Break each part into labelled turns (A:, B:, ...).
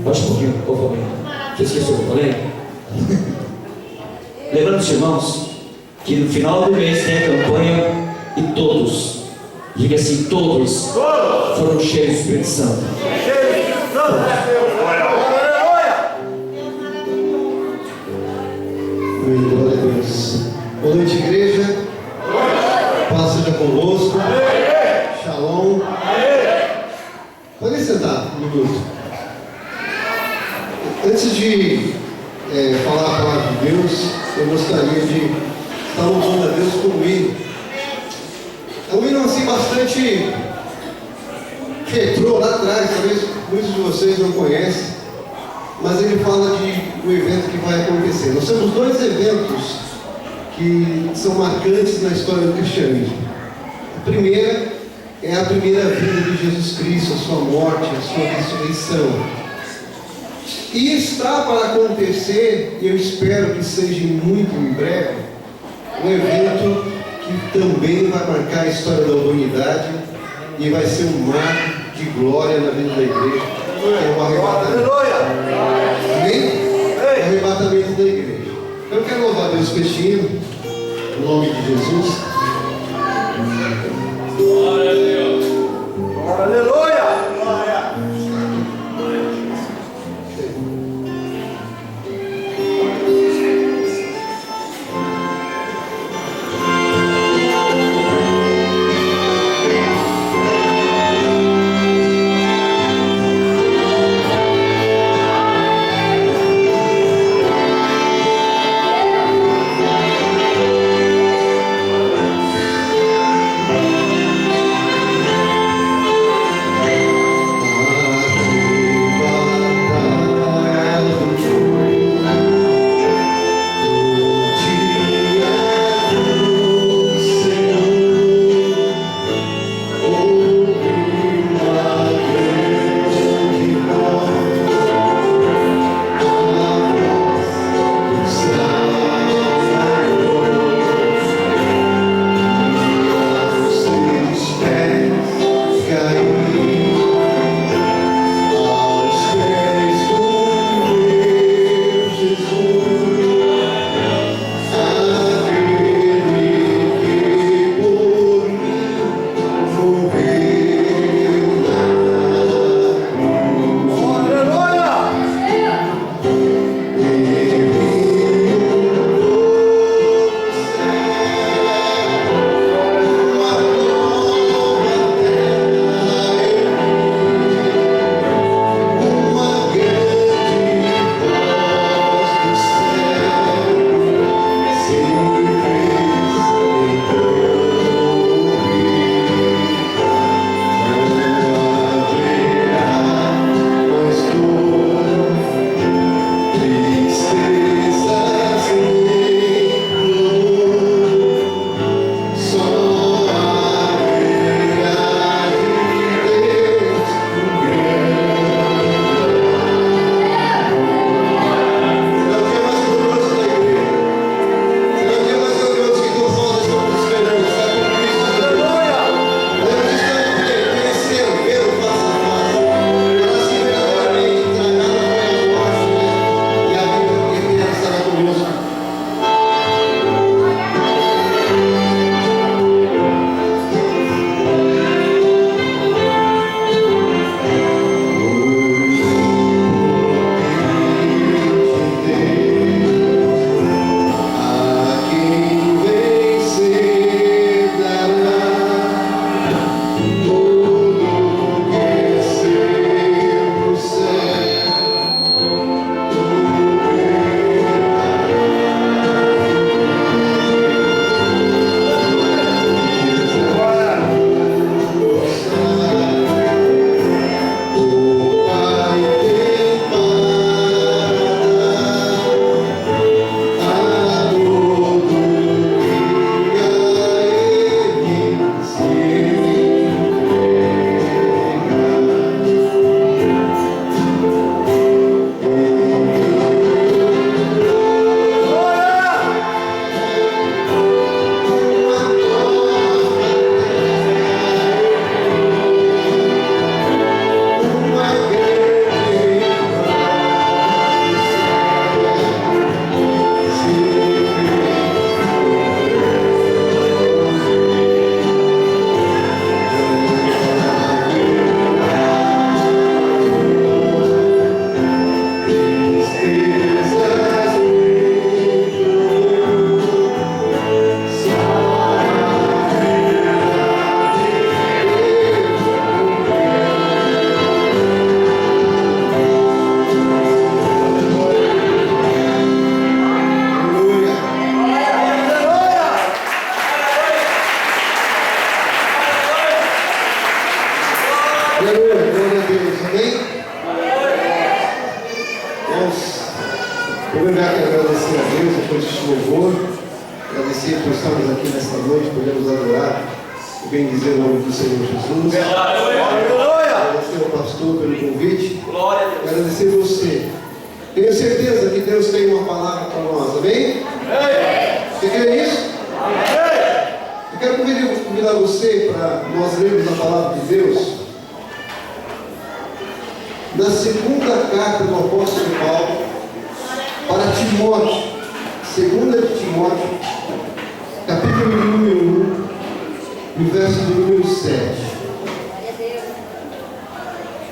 A: Pode um pouquinho, por favor. Você esqueceu o que eu falei? Lembrando, irmãos, que no final do mês tem a campanha e todos, diga assim, todos foram cheios do Espírito Santo.
B: Glória a Deus. Boa noite, igreja. Paz seja convosco. Shalom. Pode sentar um minuto. Antes de falar a palavra de Deus, eu gostaria de estar louvando a Deus com um hino. É um hino assim bastante retrô lá atrás, talvez muitos de vocês não conhecem, mas ele fala de um evento que vai acontecer. Nós temos dois eventos que são marcantes na história do cristianismo. A primeira é a primeira vinda de Jesus Cristo, a sua morte, a sua ressurreição. E está para acontecer, e eu espero que seja muito em breve, um evento que também vai marcar a história da humanidade e vai ser um marco de glória na vida da igreja, que é o arrebatamento. Amém? O arrebatamento da igreja. Eu quero louvar Deus com este hino, em nome de Jesus.
C: Glória a Deus. Aleluia.
B: lugar que agradecer a Deus depois deste louvor, agradecer por estarmos aqui nesta noite, podemos adorar e bendizer o nome do Senhor Jesus. Agradecer ao pastor pelo convite. Agradecer você. Tenho certeza que Deus tem uma palavra para nós, amém? Você crê nisso? Eu quero convidar você para nós lermos a palavra de Deus na segunda carta do apóstolo Paulo para Timóteo, segunda de Timóteo, capítulo número 1, e o verso do número 7.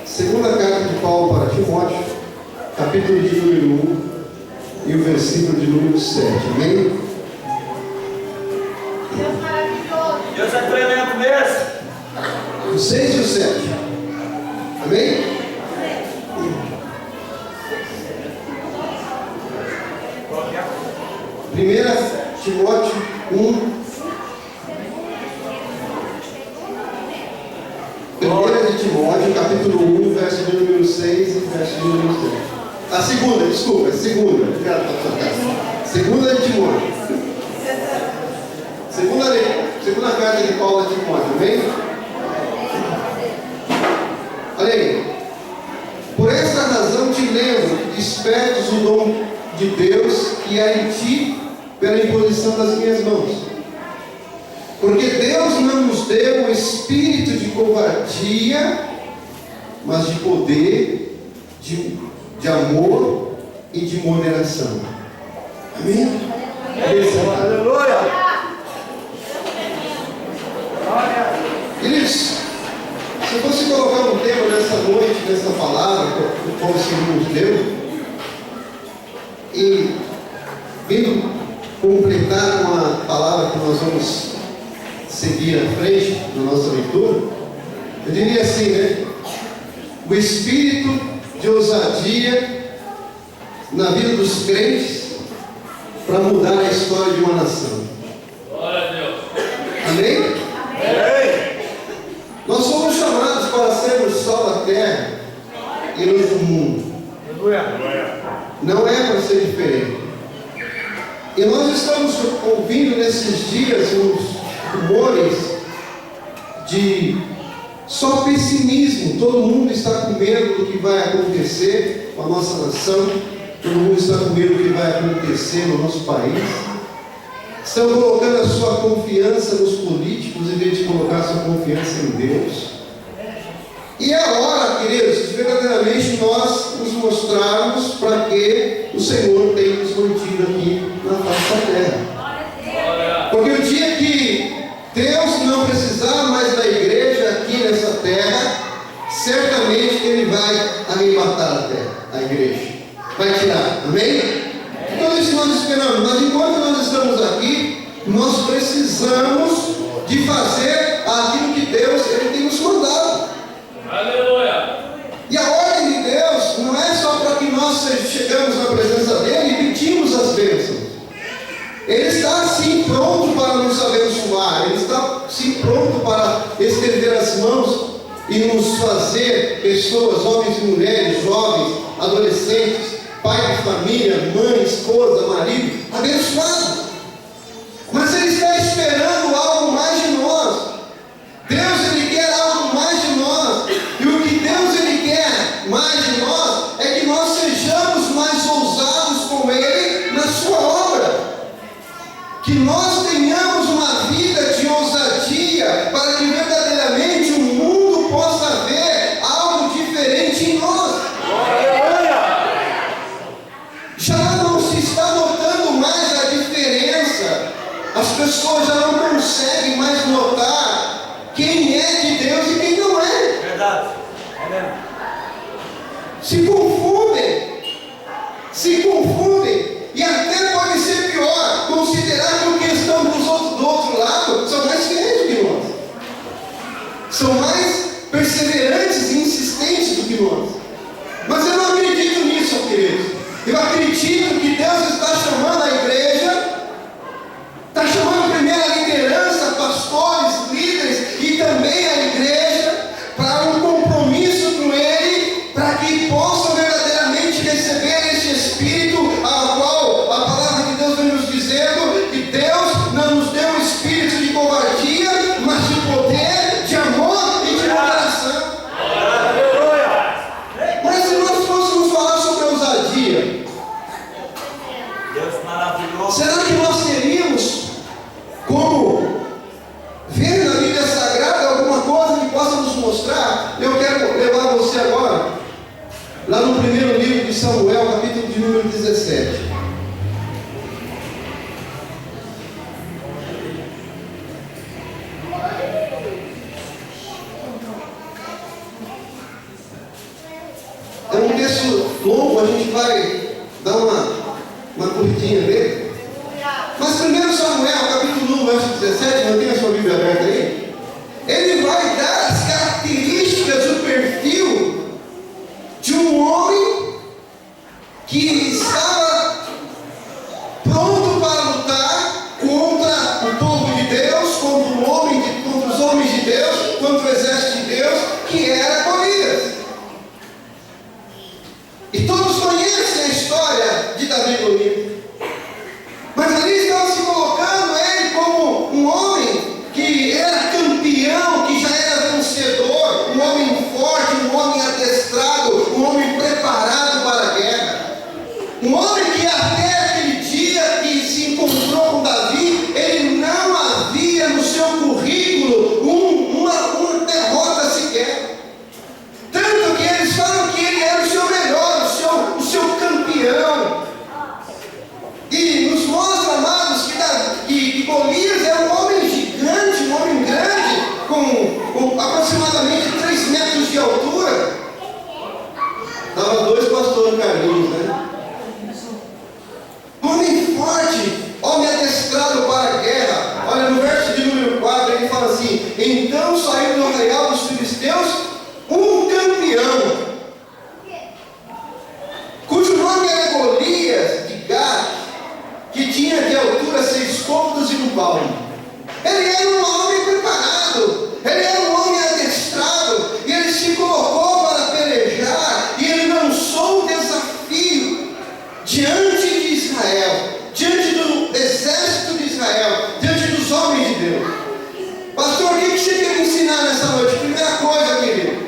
B: Segunda carta de Paulo para Timóteo, capítulo de número 1 e o versículo de número 7. Amém?
C: Deus é tremendo mesmo.
B: O 6 e o 7. Amém? Primeira Timóteo 1. Primeira de Timóteo, capítulo 1, verso de número 6 e verso de número 7. A segunda, desculpa, segunda. Obrigado pela sua casa. Segunda de Timóteo. Segunda carta de Paulo a Timóteo, amém? Olha aí. Por esta razão te lembro que despertes o dom de Deus que há em ti pela imposição das minhas mãos. Porque Deus não nos deu o espírito de covardia, mas de poder, de amor e de moderação. Amém?
C: Aleluia.
B: Queridos, se eu fosse colocar um tema nessa noite, nessa palavra que o povo Senhor nos deu, e vindo completar uma palavra que nós vamos seguir à frente na nossa leitura, eu diria assim, né? O espírito de ousadia na vida dos crentes para mudar a história de uma nação.
C: Glória a Deus.
B: Amém?
C: Amém.
B: Nós somos chamados para sermos sal da terra e luz do mundo. Não é para ser diferente. E nós estamos ouvindo nesses dias os rumores de só pessimismo. Todo mundo está com medo do que vai acontecer com a nossa nação. Todo mundo está com medo do que vai acontecer no nosso país. Estão colocando a sua confiança nos políticos em vez de colocar a sua confiança em Deus. E é hora, queridos, de verdadeiramente nós nos mostrarmos para que o Senhor tem nos mantido aqui na face da terra. Porque o dia que Deus não precisar mais da igreja aqui nessa terra, certamente Ele vai arrebatar a terra, a igreja. Vai tirar, amém? Então isso nós esperamos, mas enquanto nós estamos aqui, nós precisamos de fazer aquilo que Deus Ele tem nos mandado.
C: Aleluia.
B: E a ordem de Deus não é só para que nós chegamos na presença dEle e pedimos as bênçãos. Ele está assim pronto para nos abençoar, Ele está assim pronto para estender as mãos e nos fazer pessoas, homens e mulheres, jovens, adolescentes, pai de família, mãe, esposa, marido, abençoados. Mas Ele está esperando algo mais de nós. Deus, Ele quer algo mais de nós. E o que Deus, Ele quer mais de nós é que nós sejamos mais ousados com Ele na sua obra. Que nós tenhamos uma vida de ousadia para que verdadeiramente o mundo possa ver algo diferente em nós. Já não se está notando mais a diferença. As pessoas já não conseguem mais notar quem é de Deus e quem não é.
C: Verdade. É mesmo.
B: Se confundem. E até pode ser pior, considerar que o que estão do outro lado são mais fiéis do que nós. São mais perseverantes e insistentes do que nós. Mas eu não acredito nisso, queridos. Eu acredito que Deus está chamando a igreja, está chamando primeiro a liderança, pastores, líderes e também a igreja para um compromisso com Ele, para que possam verdadeiramente receber esse Espírito ao qual no primeiro livro de Samuel, capítulo de número 17. É um texto longo, a gente vai dar uma corridinha nele. Mas primeiro Samuel, capítulo 1, verso 17, mantenha a sua Bíblia aberta aí. Ele vai dar as características, o perfil de um homem que estava pronto para lutar contra o povo de Deus, contra os homens de Deus, contra o exército de Deus, que era Golias. E todos conhecem a história de Davi e Golias. Mas ali estava se colocando ele como um homem que era campeão, que já era vencedor, um homem forte, um homem adestrado, um homem preparado para a guerra. Um homem que até aquele dia que se encontrou com Davi, ele não havia no seu currículo uma derrota sequer. Tanto que eles falam que ele era o seu melhor, o seu campeão. E nos mostra, amados, que Golias é um homem gigante, um homem grande, com aproximadamente 3 metros de altura. Estava 2 pastores Carlinhos, né? Homem forte, homem adestrado para a guerra. Olha, no verso de número 4, ele fala assim: então saiu do arraial dos filisteus um campeão, cujo nome era Golias de Gate, que tinha de altura 6 côvados e 1 palmo. Ele era um homem preparado, ele era um homem adestrado, e ele se colocou para pelejar, e ele lançou o desafio diante de Israel, diante do exército de Israel, diante dos homens de Deus. Pastor, o que você quer me ensinar nessa noite? Primeira coisa, querido,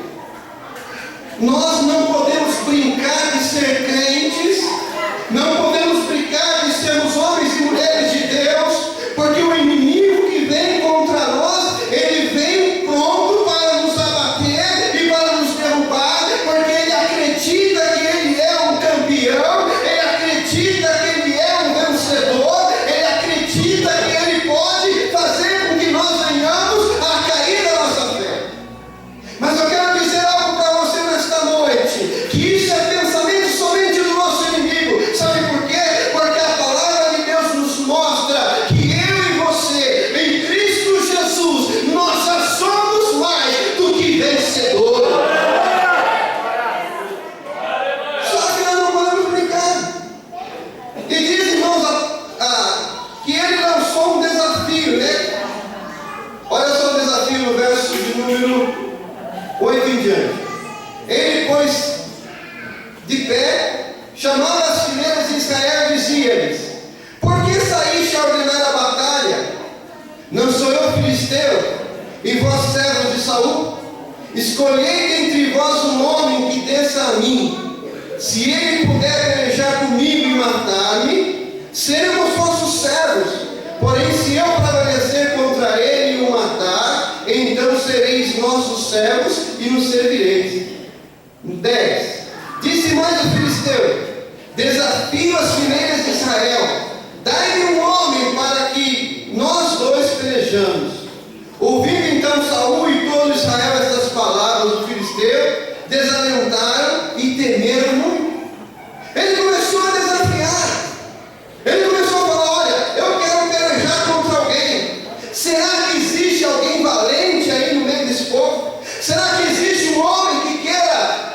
B: nós não podemos brincar de ser crentes, não podemos brincar de sermos homens e mulheres de Deus, porque o inimigo que vem contra nós, ele vem pronto para nos abater e para nos derrubar, porque ele acredita que ele é um campeão, ele acredita que ele é um vencedor, ele acredita que ele pode fazer com que nós venhamos a cair da nossa fé. Mas eu quero dizer algo para você nesta noite, que isso é pensamento somente do nosso inimigo. Sabe por quê? Porque a palavra de Deus nos mostra que eu e você, em Cristo Jesus, nós já somos mais do que vencedores. Só que nós não podemos brincar. E diz, irmãos, que ele lançou um desafio, né? Olha só o desafio no verso de número 8 em diante. Ele, pois, de pé, chamava as fileiras de Israel e dizia-lhes: por que saíste a ordenar a batalha? Não sou eu filisteu, e vós servos de Saul? Escolhei entre vós um homem que desça a mim. Se ele puder pelejar comigo e matar-me, seremos vossos servos. Porém, se eu prevalecer contra ele e o matar, então sereis nossos servos e nos servireis. 10. Disse mais o filisteu: desafio as fileiras de Israel, dai-me um homem para que nós dois pelejamos. Ouvindo então Saul e todo Israel estas palavras do filisteu, desalentaram e temeram muito. Ele começou a desafiar. Ele começou a falar: olha, eu quero pelejar contra alguém. Será que existe alguém valente aí no meio desse povo? Será que existe um homem que queira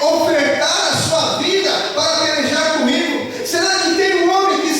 B: ofertar a sua vida para pelejar comigo? Será que tem um homem que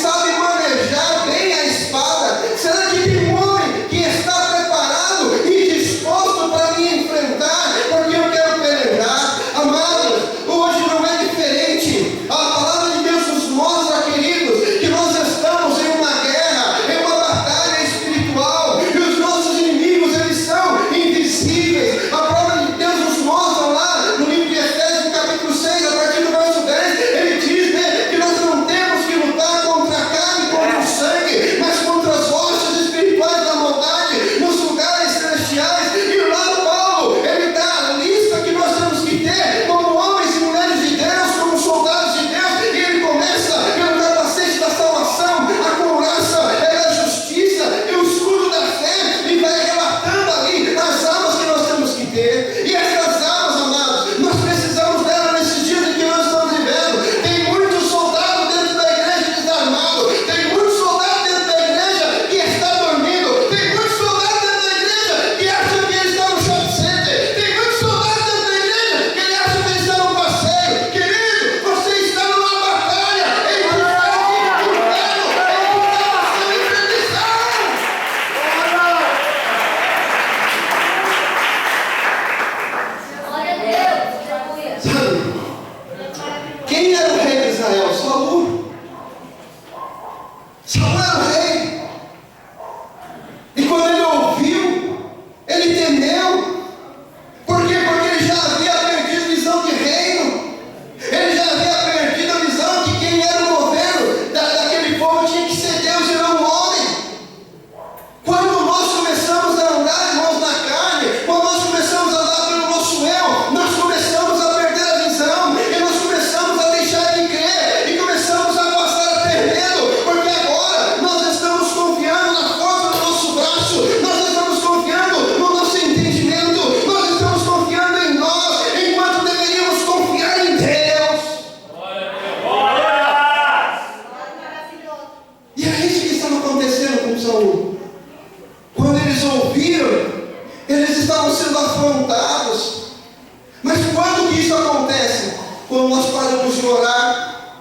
B: quando nós paramos de orar,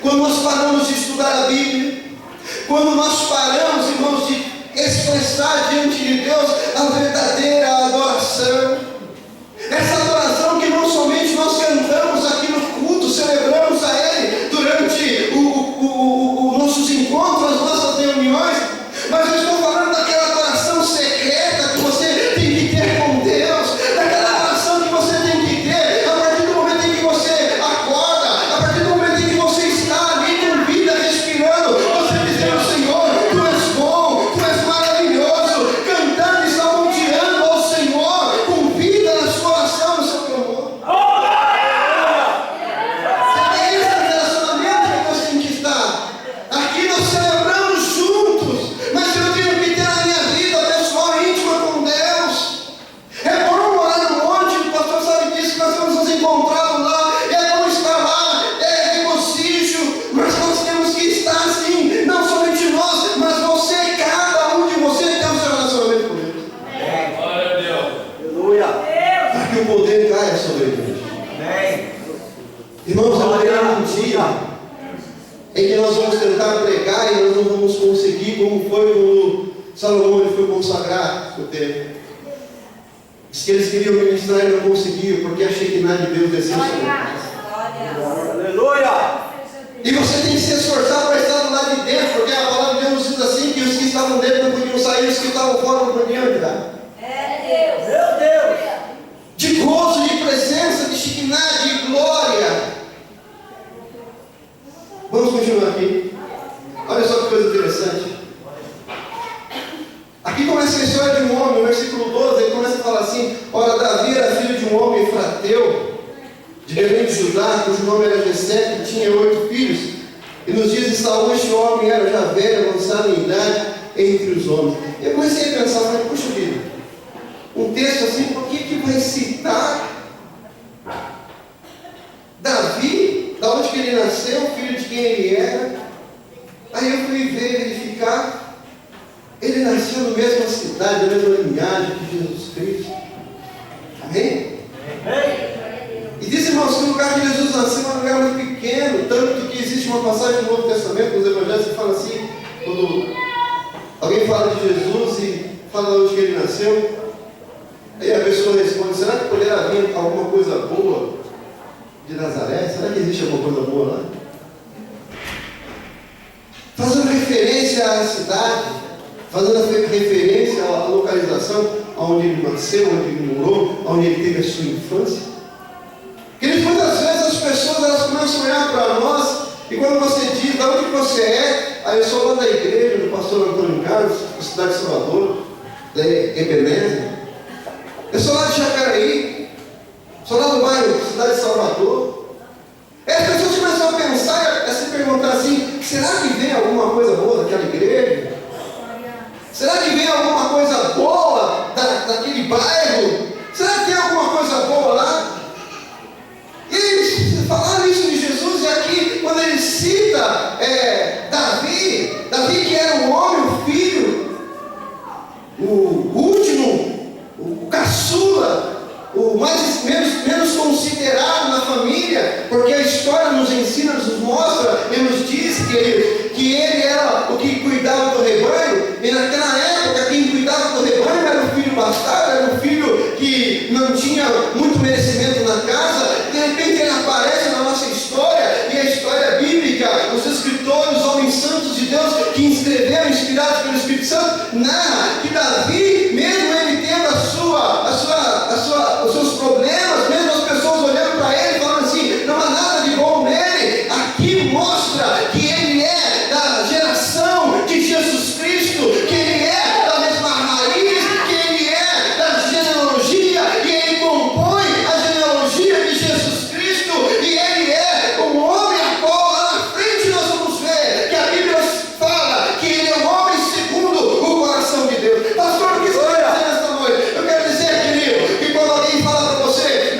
B: quando nós paramos de estudar a Bíblia, quando nós paramos, irmãos, de expressar diante de Deus a verdadeira adoração. Essa adoração que não somente nós cantamos aqui no culto, celebramos a Ele durante os nossos encontros, as nossas reuniões, mas eu estou falando daquela adoração secreta que você tem que ter com Deus, daquela adoração que você tem que ter a partir do momento em que você acorda, a partir do momento em que você está ali com vida, respirando, você dizendo: Senhor, Tu és bom, Tu és maravilhoso, cantando e salmodiando ao Senhor, com vida na sua oração, no seu clamor. É esse relacionamento que nós temos que estar. Aqui nós celebramos juntos, mas eu tenho que ter a minha vida pessoal íntima com Deus. É bom morar no monte, o pastor sabe disso, nós temos nos encontrado lá, é bom estar lá, é regocígio, mas nós temos que estar assim, não somente nós, mas você, cada um de vocês tem o seu relacionamento com Deus.
C: Glória a Deus.
D: Aleluia.
B: Para que o poder caia sobre a igreja.
D: Amém.
B: Irmãos, haverá um dia em que nós vamos tentar pregar e nós não vamos conseguir, como foi quando Salomão ele foi consagrar o templo. Diz que eles queriam ministrar e não conseguiam, porque a Shekinah de Deus desceu sobre eles.
D: Aleluia.
B: E você tem que se esforçar para estar do lado de dentro, porque a palavra de Deus nos diz assim, que os que estavam dentro não podiam sair, os que estavam fora não podiam entrar.
D: Meu Deus.
B: De gozo, de presença, de Shekinah, de glória. Vamos continuar aqui. Olha só que coisa interessante. Aqui começa a história de um homem, no versículo 12, ele começa a falar assim: ora, Davi era filho de um homem efrateu, de Belém de Judá, cujo nome era Jessé, que tinha 8 filhos. E nos dias de Saúl, este homem era já velho, avançado em idade entre os homens. Eu comecei a pensar, mas puxa vida, um texto assim, por que vai citar Davi, da onde que ele nasceu, filho de quem ele era? Aí eu fui ver, verificar, ele nasceu na mesma cidade, na mesma linhagem que Jesus Cristo. Amém? E diz, irmãos, que o lugar que Jesus nasceu é um lugar muito pequeno, tanto que existe uma passagem no Novo Testamento, nos Evangelhos, que fala assim, quando alguém fala de Jesus e fala de onde que ele nasceu, aí a pessoa responde: será que poderá vir alguma coisa boa de Nazaré? Será que existe alguma coisa boa lá? Fazendo referência à cidade, fazendo referência à localização onde ele nasceu, onde ele morou, onde ele teve a sua infância. Queridos, muitas vezes as pessoas elas começam a olhar para nós e quando você diz de onde você é, aí eu sou lá da igreja do pastor Antônio Carlos, da cidade de Salvador, da Ebenezer. Eu sou lá de Jacareí, sou lá do bairro, cidade de Salvador. E as pessoas começam a pensar, a se perguntar assim: será que vem alguma coisa boa daquela igreja? Será que vem alguma coisa boa daquele bairro? Será que tem alguma coisa boa lá? E eles falaram isso de Jesus, e aqui, quando ele cita Davi que era um homem, o filho, o último, o caçula, o menos considerado na família, porque a história nos ensina, nos mostra e nos diz que ele era o que cuidava do rebanho, e naquela época quem cuidava do rebanho era o filho bastardo, era um filho que não tinha muito merecimento na casa. De repente ele aparece na nossa história, e a história bíblica, os escritores, os homens santos de Deus que escreveram, inspirados pelo Espírito Santo, narra que Davi, mesmo ele tendo os seus problemas, mesmo as pessoas olhando para ele falando assim: não há nada de bom nele, aqui mostra que ele é da geração de Jesus Cristo, que ele é da mesma raiz, que ele é da genealogia, e ele compõe a genealogia de Jesus Cristo, e ele é um homem a qual lá na frente nós vamos ver que a Bíblia fala que ele é um homem segundo o coração de Deus. Pastor, o que você quer dizer nesta noite? Eu quero dizer, querido, que quando alguém fala para você: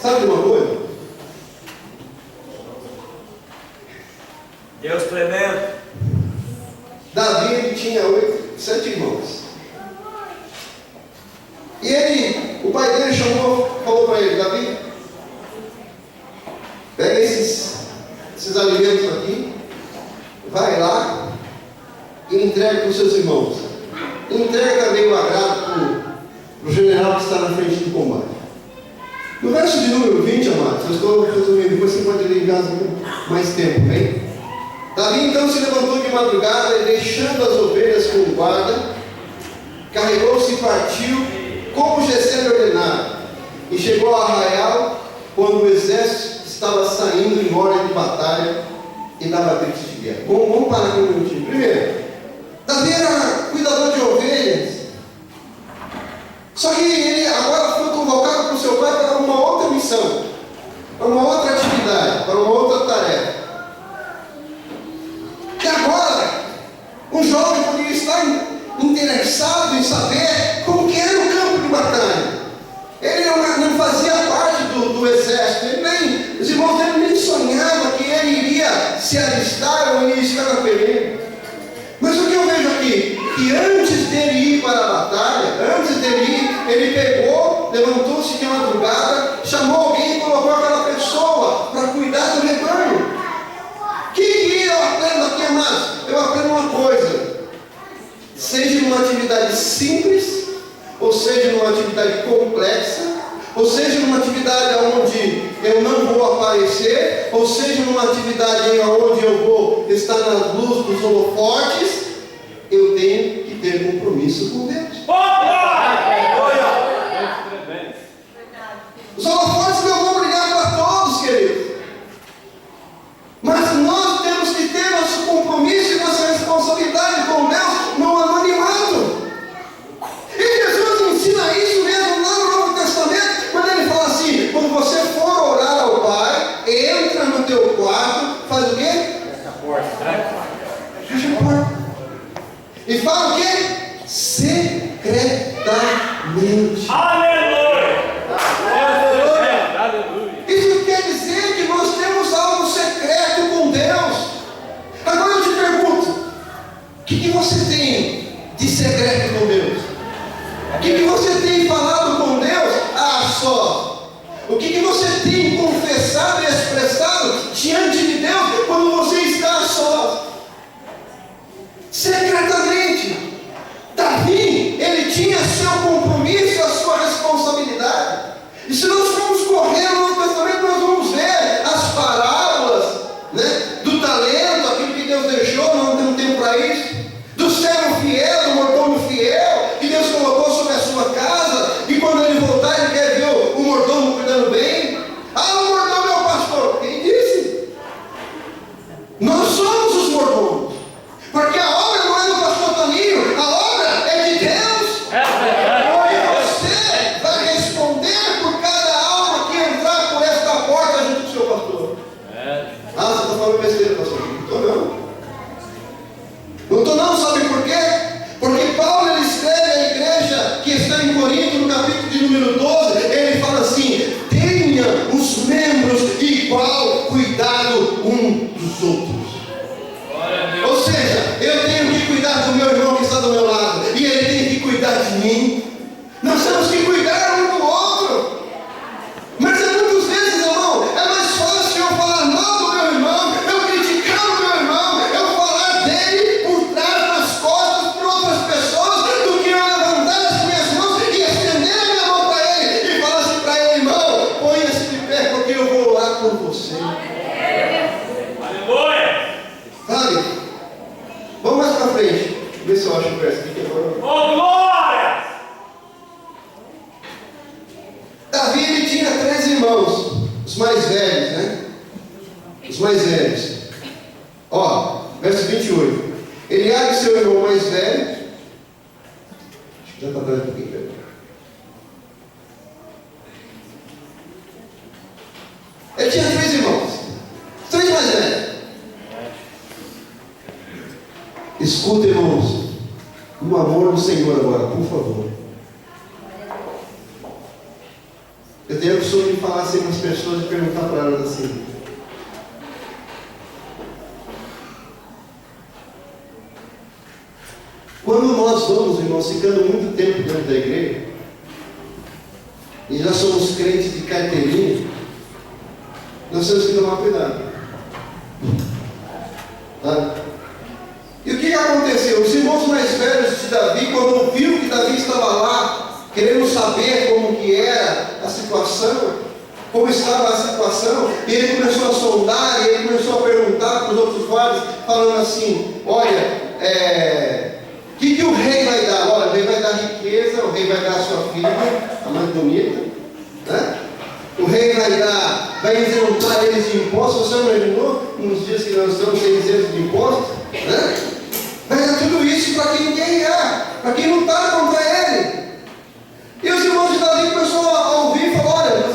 B: Sabe de uma coisa?
D: Deus tremendo.
B: Davi ele tinha 7 irmãos. E o pai dele falou para ele: Davi, pega esses alimentos aqui, vai lá e entrega para os seus irmãos. Entrega também o agrado para o general que está na frente do combate. No verso de número 20, amados, eu estou resumindo, depois você pode ler em casa com mais tempo, bem? Davi então se levantou de madrugada e, deixando as ovelhas com o guarda, carregou-se e partiu, como Jessé lhe ordenara, e chegou ao arraial quando o exército estava saindo em hora de batalha e dava gritos de guerra. Vamos parar aqui um minutinho. Primeiro, Davi era cuidador de ovelhas, só que ele agora foi convocado por seu pai para uma outra missão, para uma outra atividade, para uma outra tarefa. E agora, um jovem poderia estar interessado em saber como que era o campo de batalha. Ele não fazia parte do exército, os irmãos dele nem sonhavam que ele iria se alistar ou iria estar na peleja. Mas o que eu vejo aqui? Que antes dele ir para a batalha, antes dele ir, ele pegou, levantou-se de madrugada, chamou alguém e colocou aquela pessoa para cuidar do rebanho. O que eu aprendo aqui, amados? Eu aprendo uma coisa: seja numa atividade simples, ou seja numa atividade complexa, ou seja numa atividade onde eu não vou aparecer, ou seja numa atividade onde eu vou estar nas luzes dos holofotes, eu tenho que ter compromisso com Deus. Os holofotes não vão brilhar para todos, queridos, mas nós temos que ter nosso compromisso e nossa responsabilidade com Deus no anonimato. E Jesus ensina isso mesmo lá no Novo Testamento, quando ele fala assim: quando você for orar ao Pai, entra no teu quarto, faz o quê?
D: Fecha a porta, tranca.
B: Fecha a porta. E fala o quê? Secretamente.
C: Aleluia!
B: Isso quer dizer que nós temos algo secreto com Deus. Agora eu te pergunto: o que você tem de secreto com Deus? O que você tem falado com Deus a sós? O que você tem confessado e expressado diante de Deus quando você está a sós? Secretamente. Davi, ele tinha seu compromisso, a sua responsabilidade. E se nós formos correr no Novo Testamento, nós vamos ver as parábolas, né, do talento, aquilo que Deus deixou, nós não temos tempo para isso, do servo fiel, do mordomo fiel, que Deus colocou sobre a sua casa, e quando ele voltar, ele quer ver o mordomo cuidando bem. Ah, o mordomo é o pastor. Quem disse? Nós somos os mordomos, porque a obra não é do pastor Toninho, a obra é de Deus. E você vai responder por cada alma que entrar por esta porta junto com o seu pastor. Ah, você está falando besteira, pastor? Não estou não. Não estou não, sabe por quê? Porque Paulo ele escreve à igreja que está em Corinto, no capítulo de número 12, ele fala assim: tenha os membros igual cuidado um dos outros. Ou seja, eu tenho que cuidar do meu irmão que está do meu lado, e ele tem que cuidar de mim. Nós temos que cuidar um do outro. Mas muitas vezes, irmão, é mais fácil eu falar mal do meu irmão, eu criticar o meu irmão, eu falar dele por trás das costas por outras pessoas, do que eu levantar as minhas mãos e estender a minha mão para ele e falar assim para ele: irmão, ponha-se de pé porque eu vou orar por você.
C: Aleluia!
B: Sabe? Vamos mais para frente. Ver se eu acho o verso aqui agora.
C: Oh, glória!
B: Davi ele tinha 3 irmãos, os mais velhos, né? Os mais velhos. Ó, verso 28. Eliabe, seu irmão mais velho. Acho que já está atrás um pouquinho, velho. Ele tinha 3 irmãos, os 3 mais velhos. Escuta, irmãos, no amor do Senhor agora, por favor. Eu tenho a costume de falar assim com as pessoas e perguntar para elas assim: quando nós vamos, irmãos, ficando muito tempo dentro da igreja, e já somos crentes de carteirinha, nós temos que tomar cuidado. Tá? E o que aconteceu? Os irmãos mais velhos de Davi, quando viram que Davi estava lá, querendo saber como que era a situação, como estava a situação, e ele começou a sondar, e ele começou a perguntar para os outros vários, falando assim: olha, o que o rei vai dar? Olha, o rei vai dar riqueza, o rei vai dar a sua filha, a mais bonita, né? O rei vai isentar eles de impostos. Você não imaginou nos dias que nós estamos sem isentos de impostos? Né? Vai dar tudo isso para quem quer, para quem lutar contra ele. E os irmãos de Davi começaram a ouvir e falaram: olha, o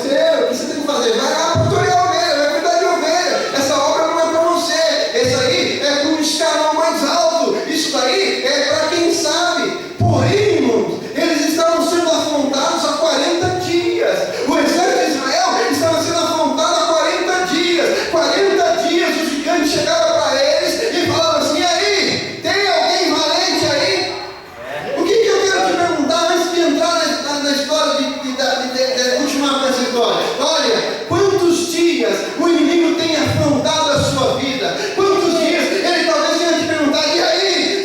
B: que você tem que fazer? Vai lá pastorear a ovelha, vai cuidar de ovelha. Essa obra não é para você. Esse aí é para um escalão mais alto. Isso daí é para quem sabe. Porém, irmãos, eles estavam sendo afrontados há 40 dias. O exército de Israel estava sendo afrontado há 40 dias. 40 dias os gigantes chegaram para eles e falavam assim: e aí, tem alguém valente aí? O que eu quero te perguntar antes de entrar na história, de continuar com essa história? Olha, quantos dias o inimigo tem afrontado a sua vida? Quantos dias ele talvez tenha te perguntado: e aí,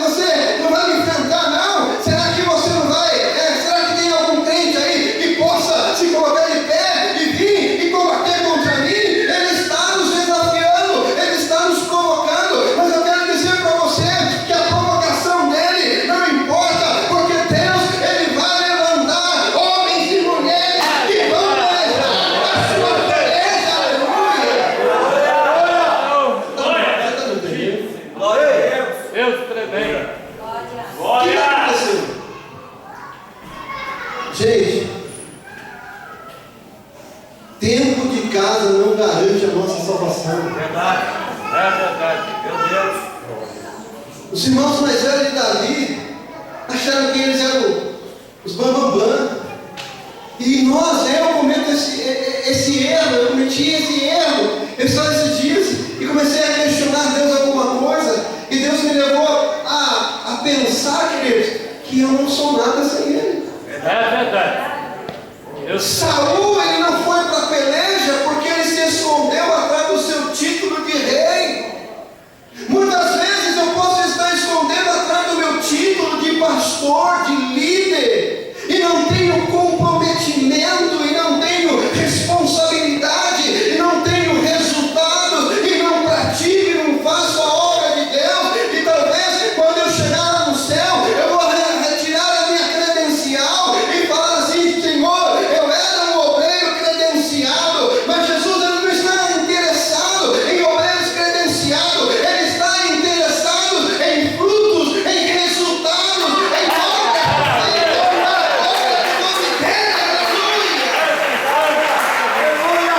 B: você não vai me enfrentar não? Será que você não vai? Será que tem algum crente aí que possa se colocar de pé e vir e combater contra mim? Ele está nos desafiando, ele está nos provocando, mas eu quero dizer para você que a provocação dele não importa, porque Deus, ele vai levantar homens e mulheres que vão levar a sua beleza. Aleluia! Você está me entendendo?
D: Glória a Deus.
C: Deus tremendo.
B: O que aconteceu? Gente, tempo de casa não garante a nossa salvação.
D: Verdade. É verdade. Meu Deus.
B: Os irmãos mais velhos de Davi acharam que eles eram os bambambam. E eu cometo esse erro, eu cometi esse erro. Eu estava esses dias e comecei a questionar Deus alguma coisa, e Deus me levou a pensar, queridos, que eu não sou nada sem Ele.
C: É verdade.
B: Saul, ele não foi para a peleja porque ele se escondeu atrás do seu título de rei. Muitas vezes eu posso estar escondendo atrás do meu título de pastor, de líder, e não tenho comprometimento, e não tenho responsabilidade, e não tenho resultado, e não pratico, e não faço a obra de Deus. E talvez quando eu chegar lá no céu, eu vou retirar a minha credencial e falar assim: Senhor, eu era um obreiro credenciado. Mas Jesus, ele não está interessado em obreiros credenciados, ele está interessado em frutos, em resultados, em obra do nome dele. Aleluia!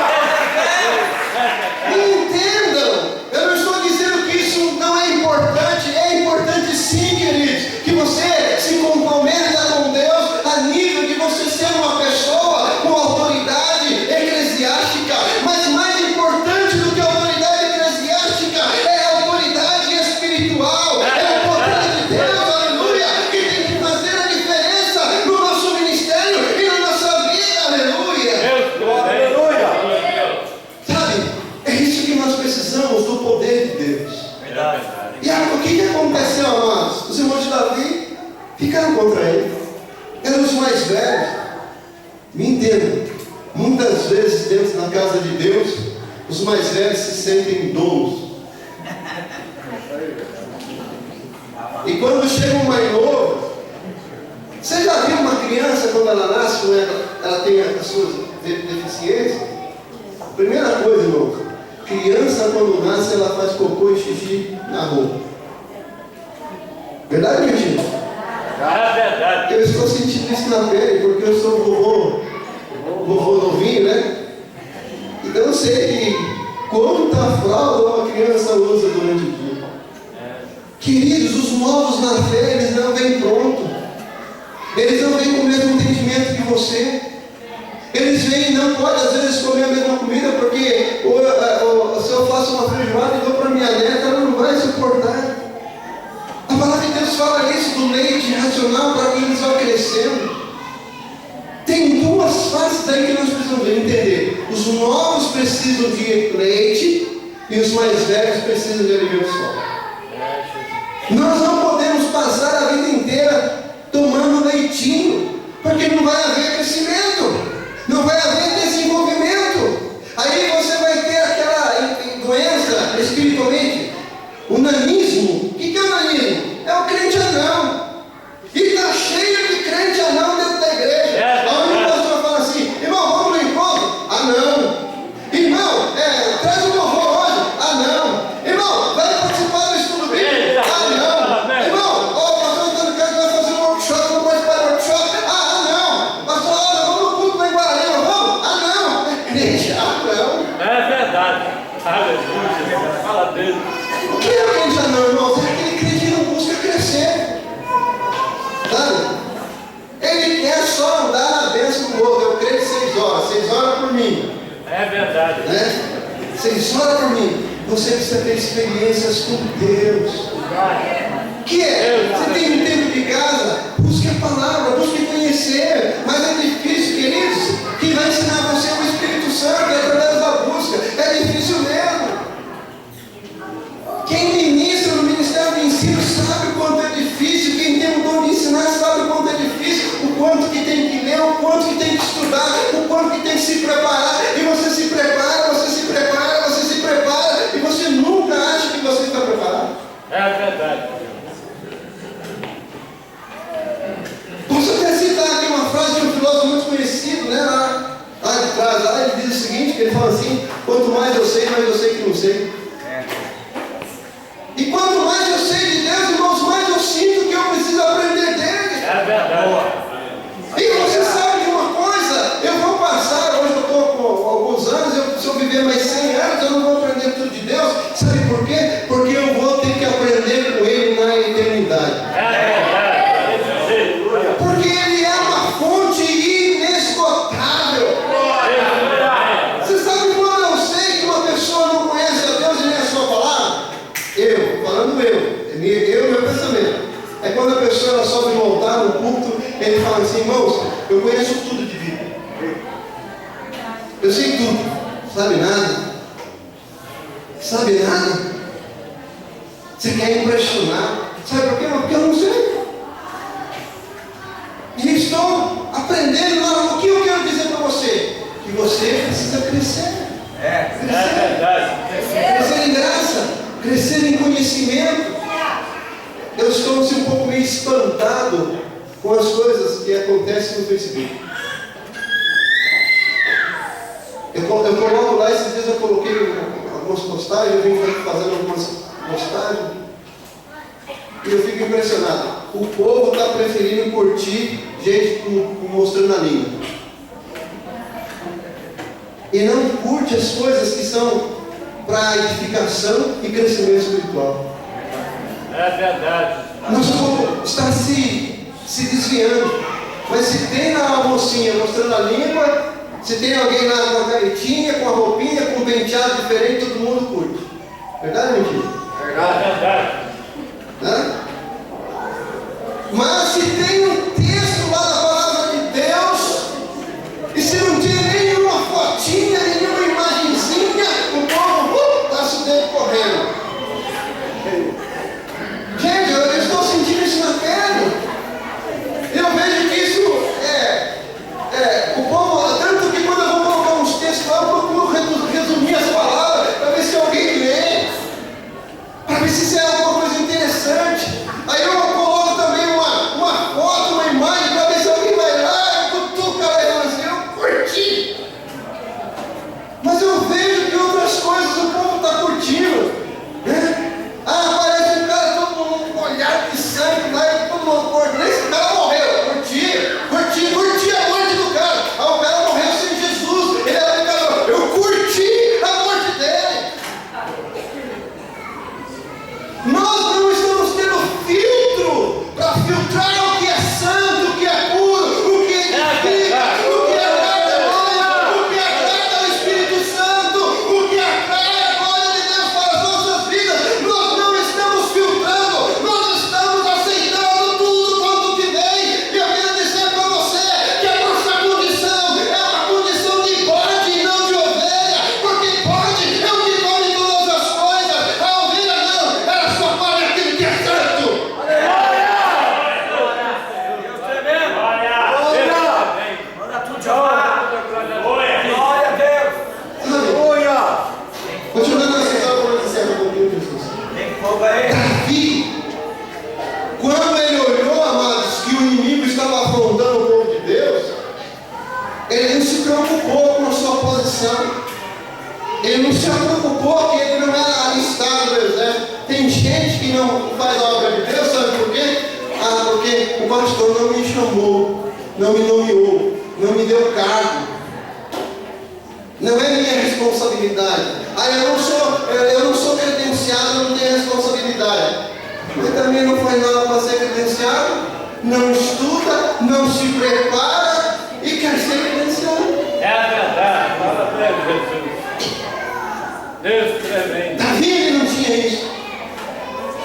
B: Me entendam, eu não estou dizendo que isso não é importante. É importante sim, queridos, que você se comprometa com Deus a nível de você ser uma pessoa com autoridade eclesiástica. Mas mais importante do que a autoridade eclesiástica é a autoridade espiritual, é o poder de Deus, aleluia, que tem que fazer a diferença no nosso ministério e na nossa vida, aleluia.
C: Aleluia.
B: Sabe, é isso que nós precisamos, do poder de Deus.
D: Verdade.
B: E aí, o que aconteceu, amados? Os irmãos de Davi ficaram contra ele. Eram os mais velhos. Me entendam, muitas vezes dentro da casa de Deus, os mais velhos se sentem donos. E quando chega um mais novo, você já viu uma criança quando ela nasce, quando ela tem as suas deficiências? Primeira coisa, irmão, criança quando nasce, ela faz cocô e xixi na roupa. Verdade ou mentira?
C: É verdade.
B: Eu estou sentindo isso na pele, porque eu sou vovô novinho, né? Então eu sei que quanta fralda uma criança usa durante o dia. Queridos, os novos na fé, eles não vêm pronto. Eles não vêm com o mesmo entendimento que você. Eles faço uma feijoada e dou para minha neta, ela não vai suportar. A palavra de Deus fala isso do leite racional para que eles vão crescendo. Tem duas faces aí que nós precisamos entender. Os novos precisam de leite e os mais velhos precisam de alimento sólido. Nós não podemos passar a vida inteira tomando leitinho, porque não vai haver crescimento, não vai haver desenvolvimento. Aí você vai ter aquela doença espiritualmente, o nanismo. O que é o nanismo? É o crente anão. E está cheio de crente anão dentro da igreja. Onde o pastor fala assim: irmão, vamos no encontro? Ah, não. Irmão, traz o louvor hoje? Ah, não. Irmão, vai participar do estudo bíblico? Ah, não. Irmão, o pastor Antônio Carlos vai fazer um workshop, não pode parar o workshop? Ah, não. Pastor, olha, vamos no culto lá em Guararema, vamos? Ah, não. É crente? Ah, não.
C: É verdade. Aleluia. Fala dele.
B: O que é crente anão, irmão? É aquele crente que não busca crescer. Sabe? Ele quer só andar na bênção do outro. Eu creio 6 horas. 6 horas por mim.
C: É verdade.
B: Né? 6 horas por mim. Você precisa ter experiências com Deus. Que é? Você tem um tempo de casa? Busque a palavra, busque conhecer. Mas é difícil, queridos. Quem vai ensinar você é o Espírito Santo, é através da busca. É difícil mesmo. Quem ministra no ministério de ensino sabe o quanto é difícil. Quem tem o dom de ensinar sabe o quanto é difícil. O quanto que tem que ler, o quanto que tem que estudar, o quanto que tem que se preparar. E você se prepara, você se prepara, você se prepara. E você nunca acha que você está preparado.
C: É verdade.
B: Posso até citar aqui uma frase de um filósofo muito conhecido, né? Lá de trás, lá ele diz o seguinte, que ele fala assim: quanto mais eu sei, mais eu sei que não sei. E quanto mais eu sei de Deus, irmãos, mais eu sinto que eu preciso aprender dele.
C: É verdade.
B: E você sabe de uma coisa? Eu vou passar, hoje eu estou com alguns anos, se eu viver mais 100 anos, eu não vou aprender tudo de Deus. Sabe por quê? Porque eu vou ter que aprender com Ele na eternidade.
C: É verdade.
B: Porque Ele é uma fonte inesgotável. Você sabe quando eu sei que uma pessoa não conhece a Deus e nem a sua palavra? Eu, meu pensamento. É quando a pessoa ela sobe no altar, no culto, ele fala assim: irmãos, eu conheço tudo de vida. Eu sei tudo. Sabe nada? Sabe nada? Você quer impressionar. Sabe por quê? Porque eu não sei. E estou aprendendo lá. O que eu quero dizer para você? Que você precisa crescer.
C: É
B: Crescer.
C: verdade.
B: Crescer em graça, crescer em conhecimento. Eu estou assim, um pouco meio espantado com as coisas que acontecem no Facebook. Eu coloco lá, esses dias eu coloquei algumas postagens, eu vim fazendo algumas postagens, e eu fico impressionado. O povo está preferindo curtir gente mostrando a língua. E não curte as coisas que são para edificação e crescimento espiritual.
C: É verdade.
B: Nosso povo está se desviando. Mas se tem lá uma mocinha mostrando a língua, se tem alguém lá com a caretinha, com a roupinha, com um penteado diferente, todo mundo curte. Verdade ou mentira?
C: É verdade.
B: Hã? Mas se tem um texto lá da palavra de Deus, e se não tem nenhuma fotinha, nenhuma imagenzinha, o povo passa o dedo correndo. Gente, eu estou sentindo isso na pele. Eu vejo que isso o povo, tanto que quando eu vou colocar uns textos lá, eu procuro resumir as palavras para ver se alguém lê, para ver se isso é alguma coisa interessante. Aí eu coloco também uma foto Ele não se preocupou com a sua posição. Ele não se preocupou que ele não era alistado no exército. Tem gente que não faz a obra de Deus, sabe por quê? Porque o pastor não me chamou, não me nomeou, não me deu cargo. Não é minha responsabilidade. Eu não sou credenciado, eu não tenho responsabilidade. Mas também não faz nada para ser credenciado, não estuda, não se prepara e quer ser credenciado.
C: É a verdade. Fala para ele, Jesus. Deus tremendo.
B: Davi ele não tinha isso.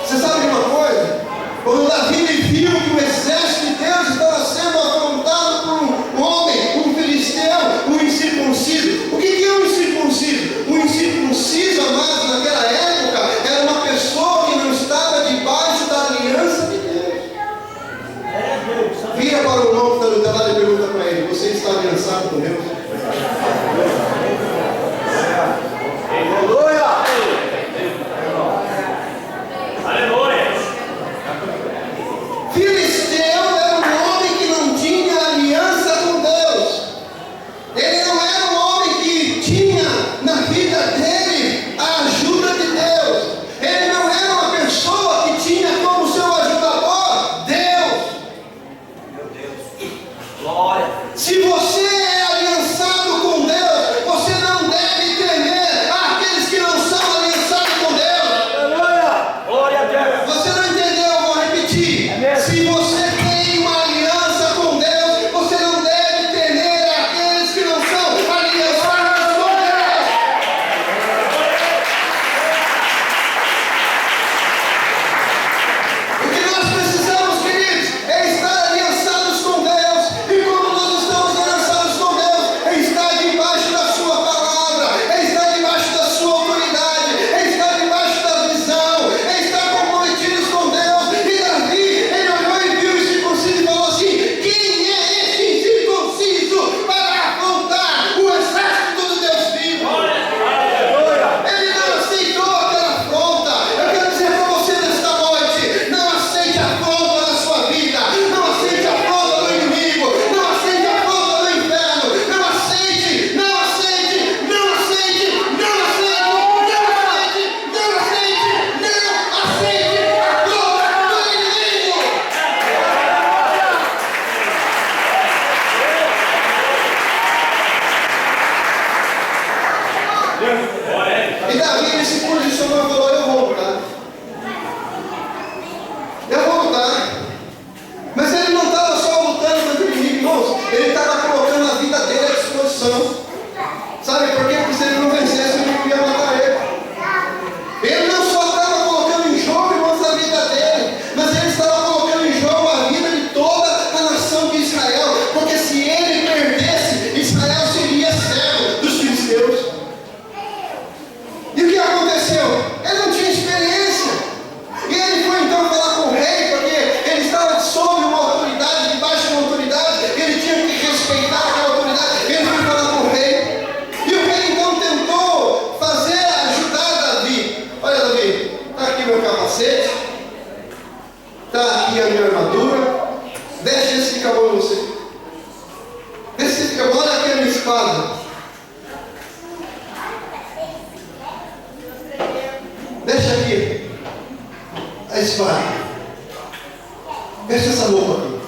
B: Você sabe de uma coisa? Quando Davi ele viu que o exército de Deus estava sendo afrontado por um homem, um filisteu, um incircunciso. O que é um incircunciso? Um incircunciso, amados, naquela época, era uma pessoa que não estava debaixo da aliança de Deus. Vira para o irmão que está do teu lado e pergunta para ele: você está aliançado com Deus?
C: Aleluia.
B: Filisteu era um homem que não tinha aliança com Deus. Ele não era um homem que tinha na vida dele a ajuda de Deus. Ele não era uma pessoa que tinha como seu ajudador Deus.
D: Meu Deus. Glória.
B: Se você é aliançado com Deus, você não deve temer aqueles que não são aliançados com Deus.
D: Aleluia. Glória a Deus.
B: Você não entendeu? Eu vou repetir. Se você tem uma aliança com Deus, você não deve temer aqueles que não são aliançados com Deus. O que nós precisamos, queridos, é estar aliançados com Deus. E como nós estamos aliançados com Deus, é estar debaixo da sua palavra, é estar debaixo da sua autoridade, é estar debaixo da visão, é estar comprometidos com Deus. E Davi, ele olhou e viu o incircunciso e falou assim: quem é esse incircunciso para afrontar o exército do Deus vivo? Ele não aceitou aquela afronta. Eu quero dizer para você nesta noite: não aceite a afronta da sua vida, não aceite a afronta do inimigo, não aceite a afronta do inferno, não aceite, não aceite, não aceite, não aceite, não aceite, não aceite, não aceite a afronta do inimigo. E Davi ele se posicionou e falou: eu vou lutar. Eu vou lutar. Mas ele não estava só lutando contra o inimigo, irmãos. Ele estava colocando a vida dele à disposição. Sabe por quê? Porque se ele não vencesse, o inimigo ia matar ele. Ele não só estava colocando em jogo, irmãos, a vida dele, mas ele estava colocando em jogo a vida de toda a nação de Israel. Porque se ele perdesse, Israel seria cego dos filisteus. E o que aconteceu? Ele não tinha experiência. E ele foi então falar com o rei, porque ele estava sob uma autoridade, debaixo de uma autoridade, ele tinha que respeitar aquela autoridade. Ele foi falar com o rei. E o rei então tentou ajudar Davi. Olha, Davi, está aqui meu capacete, está aqui a minha armadura, deixa esse ficar bom em você. Deixa esse ficar bom, olha aqui a minha espada. Deixa aqui a espada. Deixa essa roupa aqui.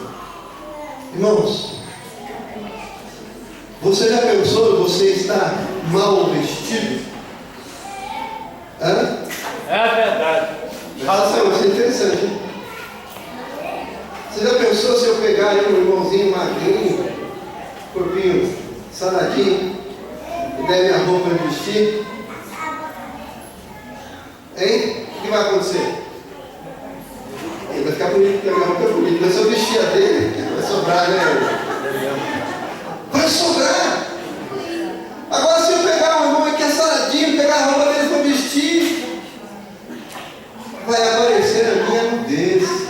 B: Irmãos, você já pensou você estar mal vestido? Hã?
C: É a verdade.
B: Fala assim, mas é interessante, hein? Você já pensou se eu pegar aí um irmãozinho magrinho, corpinho saradinho, e der minha roupa de vestir? Hein? O que vai acontecer? Ele vai ficar bonito, porque a minha roupa é bonita. Mas se eu vestir a dele, vai sobrar, né? Vai sobrar! Agora se eu pegar um irmão que é saradinho, pegar a roupa dele para vestir, vai aparecer a minha nudez.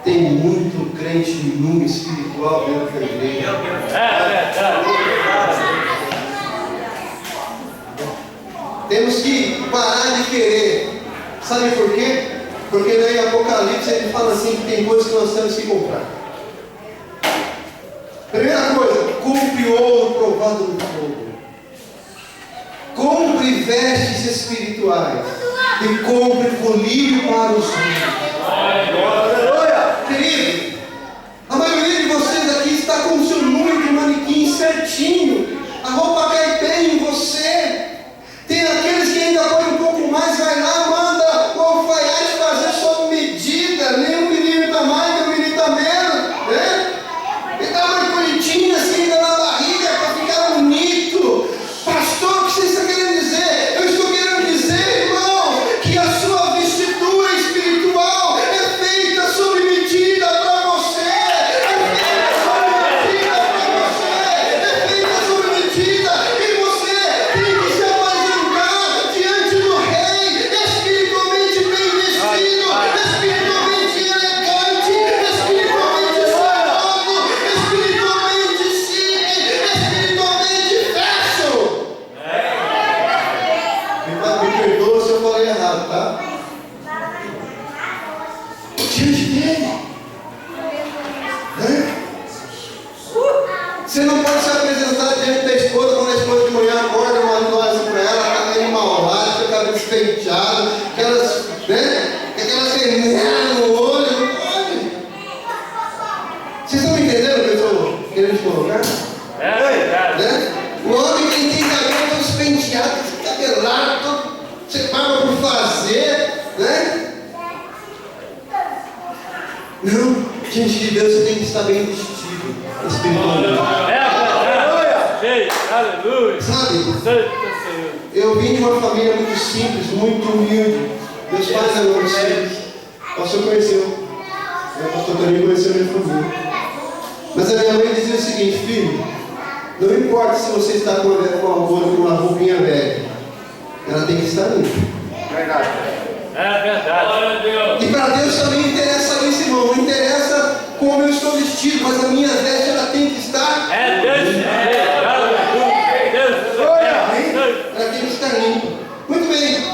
B: Tem muito crente nu espiritual dentro da igreja.
C: É a verdade.
B: Temos que parar de querer. Sabe por quê? Porque no Apocalipse ele fala assim que tem coisas que nós temos que comprar. Primeira coisa, compre ouro provado no fogo. Compre vestes espirituais. E compre colírio para os rins. Aleluia! Querido, a maioria de vocês aqui está com o seu número de manequim certinho. A roupa cai bem em você. Tem aqueles que ainda põem um pouco mais, vai lá, manda o alfaiate fazer sob medida. Nem um milímetro a mais, nem um milímetro a menos, né? E dá uma corridinha assim na barriga para ficar bonito. Pastor, o que você está querendo dizer? Eu estou querendo dizer, irmão, que a sua vestidura espiritual é feita sob medida para você. É feita sob medida para você. É feita sob medida. E você tem que se apresentar diante do rei, espiritualmente bem vestido, espiritualmente elegante, espiritualmente saudável, espiritualmente chique, espiritualmente fashion. Me perdoa se eu falei errado, tá? Diante dele. Né? Você não pode se apresentar diante da esposa quando a esposa de manhã acorda, uma noite para ela, está meio mal-olhada, com o cabelo despenteado, aquelas, né? Aquela ceneira no olho. Vocês estão me entendendo o que eu estou querendo te colocar?
C: É verdade.
B: Né? O homem que tem cabelo todo despenteado, cabelado, você paga por fazer, né? Não, diante de Deus você tem que estar bem vestido espiritualmente.
C: É verdade. Ei, aleluia.
B: Sabe,
C: Santo Senhor.
B: eu vim de uma família muito simples, muito humilde. Meus pais eram muito simples. O pastor conheceu. O pastor também conheceu a minha família. Mas a minha mãe dizia o seguinte: filho, não importa se você está com uma roupinha velha, ela tem que estar limpa.
C: É verdade. Glória a Deus.
B: E para Deus também interessa isso, irmão. Não interessa como eu estou vestido, mas a minha veste ela tem que estar.
C: É Deus. Aleluia. Deus.
B: Ela tem que estar limpa. Muito bem.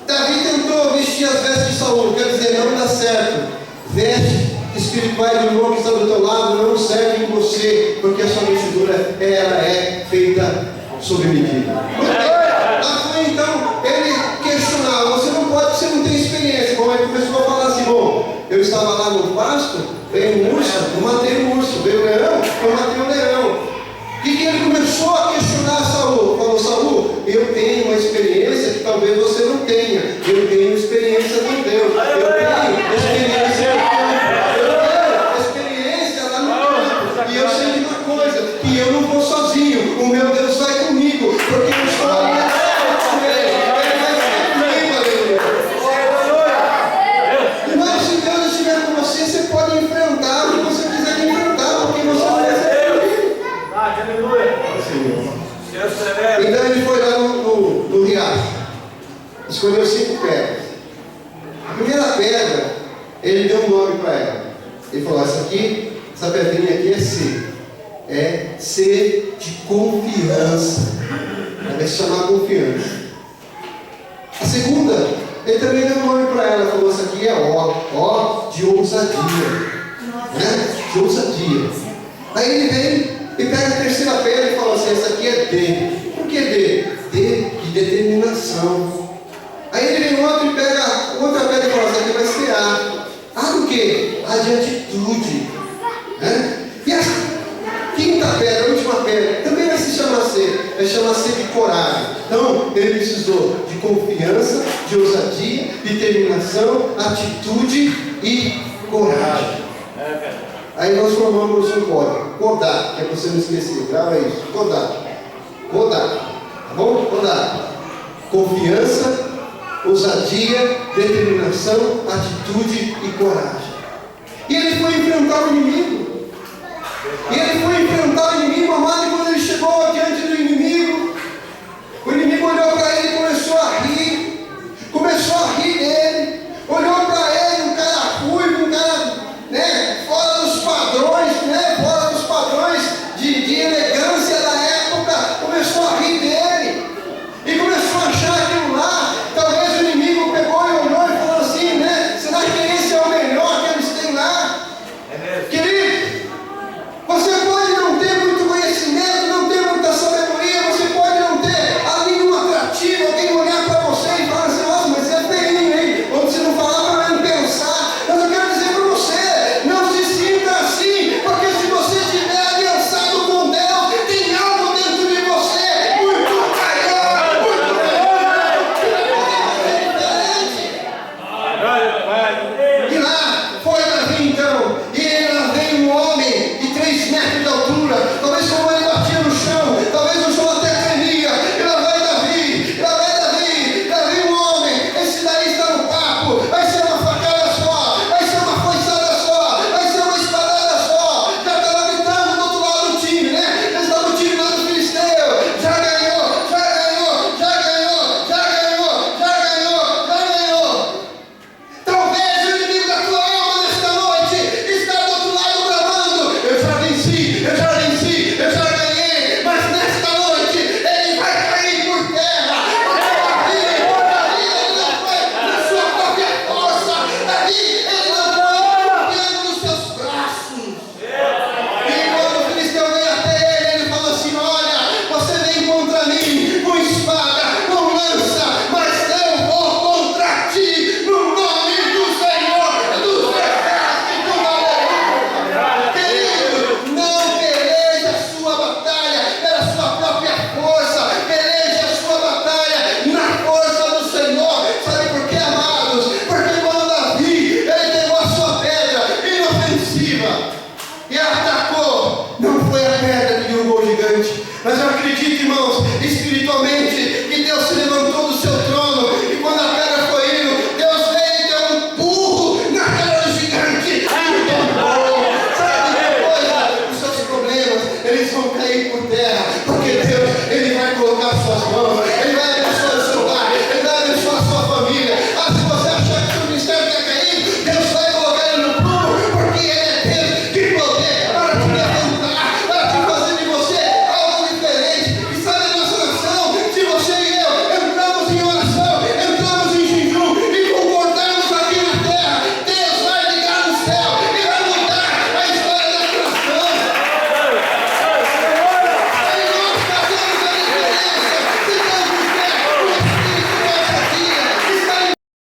B: Davi tentou vestir as vestes de Saul. Quer dizer, não dá certo. Vestes espirituais do irmão que está do teu lado não servem em você, porque a sua vestidura ela é feita sob medida. Muito bem. Lá foi então ele questionava: você não pode, você não tem experiência. Como ele começou a falar assim: bom, eu estava lá no pasto, veio um urso, eu matei um urso, veio um leão, eu matei um leão. O que ele começou a questionar Saul? Falou: Saul, eu tenho uma experiência que talvez você não tenha. Eu tenho experiência com Deus. Eu tenho experiência com Deus. Eu tenho experiência lá no campo. E eu sei de uma coisa: que eu não vou sozinho. O meu Deus vai comigo, porque eu estou aliançado com Ele. Ele vai ser comigo, aleluia. Irmão, se Deus estiver com você, você pode enfrentar o que você quiser enfrentar, porque você vai ser comigo.
D: Aleluia.
B: Então ele foi lá no riacho, escolheu 5 pedras. A primeira pedra, ele deu um nome para ela. Ele falou: essa pedrinha aqui é C. É C de confiança. Ela vai se chamar confiança. A segunda, ele também deu um nome para ela. Falou: essa aqui é O de ousadia. Né? De ousadia. Aí ele vem e pega a terceira pedra e fala assim: essa aqui é D. Por que D? D de determinação. Aí ele vem outro e pega outra pedra e fala: essa aqui vai ser A. A do quê? A de atitude. Né? E a quinta pedra, a última pedra, também vai se chamar C. Vai chamar C de coragem. Então ele precisou de confiança, de ousadia, determinação, atitude e coragem. Aí nós formamos um código, Kodak, que é para você não esquecer, grava isso, Kodak, tá bom? Kodak, confiança, ousadia, determinação, atitude e coragem. E ele foi enfrentar o inimigo, amado, e quando ele chegou diante do inimigo, o inimigo olhou para ele e começou a rir dele, olhou para ele, um cara ruivo, um cara, né, fora dos padrões de elegância da época, começou a rir dele, e começou a achar aquilo lá. Talvez o inimigo pegou e olhou e falou assim, né, será que esse é o melhor que eles têm lá? Querido, possível. E ela está